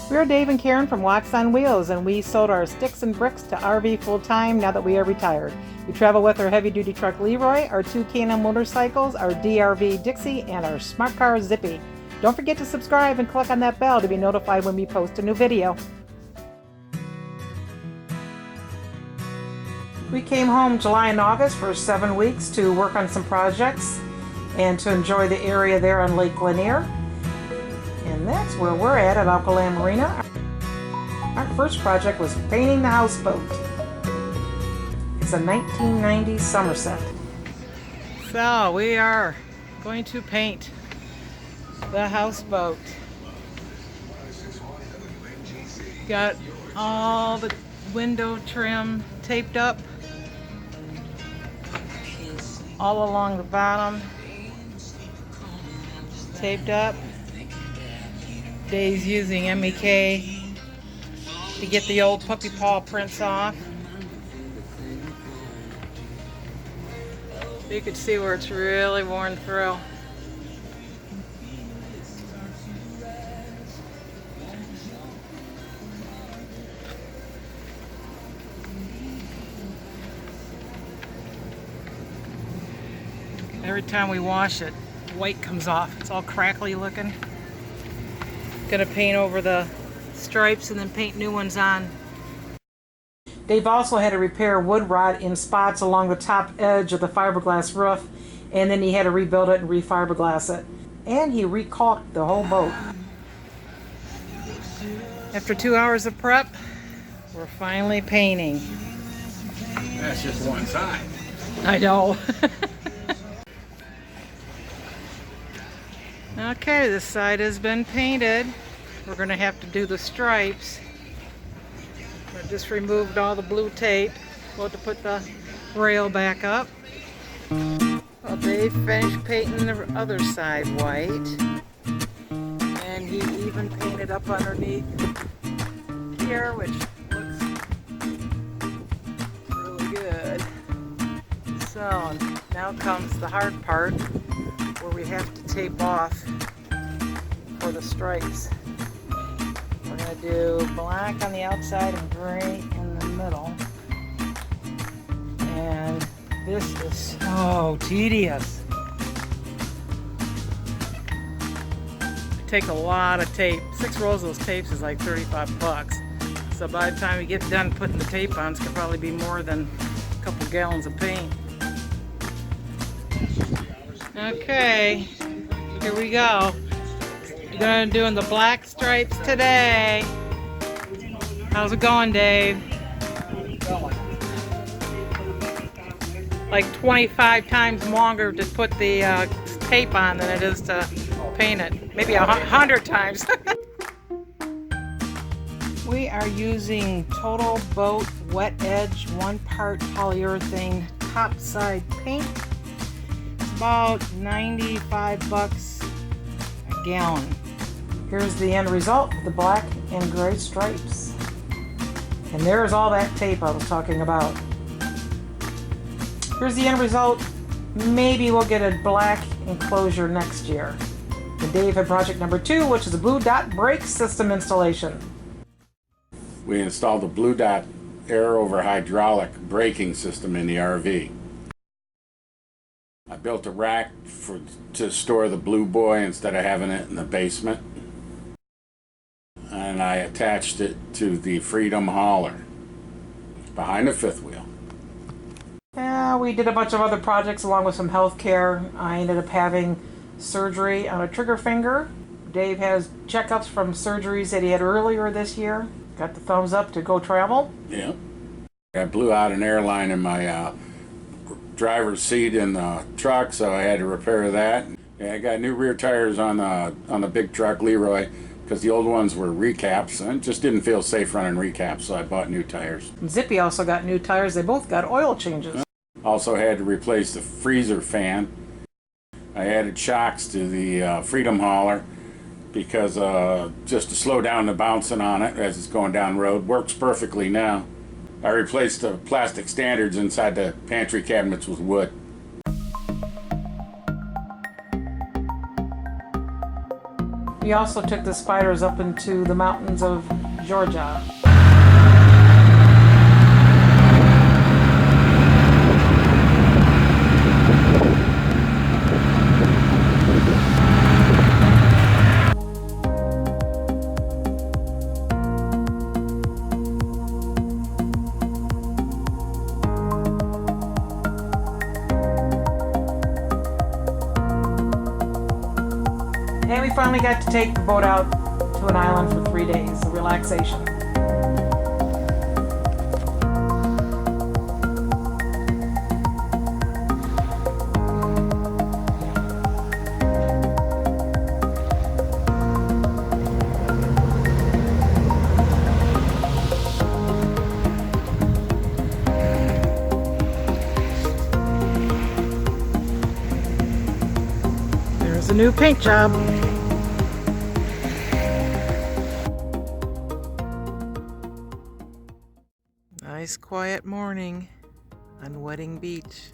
We're Dave and Karen from Wax on Wheels, and we sold our sticks and bricks to RV full-time now that we are retired. We travel with our heavy-duty truck Leroy, our two K&M motorcycles, our DRV Dixie, and our smart car Yippee. Don't forget to subscribe and click on that bell to be notified when we post a new video. We came home July and August for 7 weeks to work on some projects and to enjoy the area there on Lake Lanier. And that's where we're at Alkaland Marina. Our first project was painting the houseboat. It's a 1990 Sumerset. So we are going to paint the houseboat. Got all the window trim taped up all along the bottom, taped up. Dave's using MEK to get the old puppy paw prints off. You can see where it's really worn through. Every time we wash it, white comes off. It's all crackly looking. Gonna paint over the stripes and then paint new ones on. Dave also had to repair wood rot in spots along the top edge of the fiberglass roof, and then he had to rebuild it and refiberglass it. And he recaulked the whole boat. After 2 hours of prep, we're finally painting. That's just one side. I know. Okay, this side has been painted. We're going to have to do the stripes. I just removed all the blue tape. We'll have to put the rail back up. Well, Dave finished painting the other side white. And he even painted up underneath here, which looks really good. So now comes the hard part, where we have to tape off for the stripes. We're going to do black on the outside and gray in the middle. And this is so tedious. Take a lot of tape. 6 rolls of those tapes is like $35. So by the time we get done putting the tape on, it's going to probably be more than a couple gallons of paint. Okay, here we go. We're gonna doing the black stripes today. How's it going, Dave? Like 25 times longer to put the tape on than it is to paint it. Maybe 100 times. We are using Total Boat Wet Edge 1-part polyurethane topside paint. About $95 a gallon. Here's the end result, the black and gray stripes. And there's all that tape I was talking about. Here's the end result. Maybe we'll get a black enclosure next year. And Dave had project number 2, which is a blue dot brake system installation. We installed a blue dot air over hydraulic braking system in the RV. I built a rack to store the Blue Boy instead of having it in the basement. And I attached it to the Freedom hauler behind the fifth wheel. Yeah, we did a bunch of other projects along with some health care. I ended up having surgery on a trigger finger. Dave has checkups from surgeries that he had earlier this year. Got the thumbs up to go travel. Yeah. I blew out an airline in my driver's seat in the truck, so I had to repair that. Yeah, I got new rear tires on the big truck Leroy because the old ones were recaps and it just didn't feel safe running recaps, so I bought new tires. And Yippee also got new tires. They both got oil changes. Also had to replace the freezer fan. I added shocks to the Freedom hauler because just to slow down the bouncing on it as it's going down the road. Works perfectly now. I replaced the plastic standards inside the pantry cabinets with wood. We We also took the Spyders up into the mountains of Georgia. And we finally got to take the boat out to an island for 3 days of relaxation. There's a new paint job. Nice quiet morning on Wedding Beach.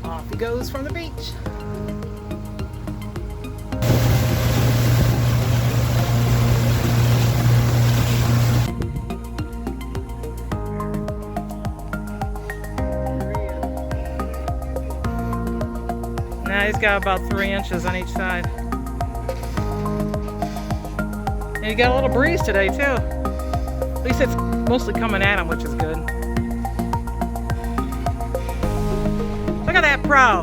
Off he goes from the beach. Now he's got about 3 inches on each side. And he got a little breeze today too. At least it's mostly coming at him, which is good. Look at that pro.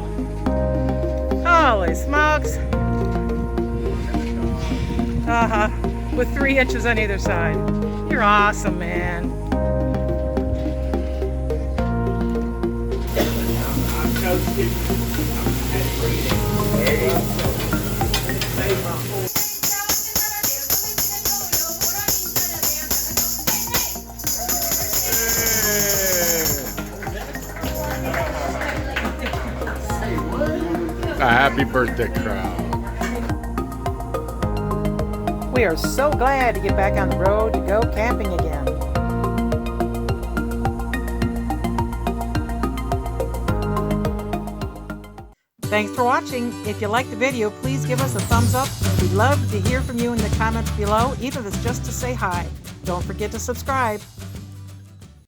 Holy smokes. With 3 inches on either side. You're awesome, man. A happy birthday crowd. We are so glad to get back on the road to go camping again. Thanks for watching. If you liked the video, please give us a thumbs up. We'd love to hear from you in the comments below, even if it's just to say hi. Don't forget to subscribe.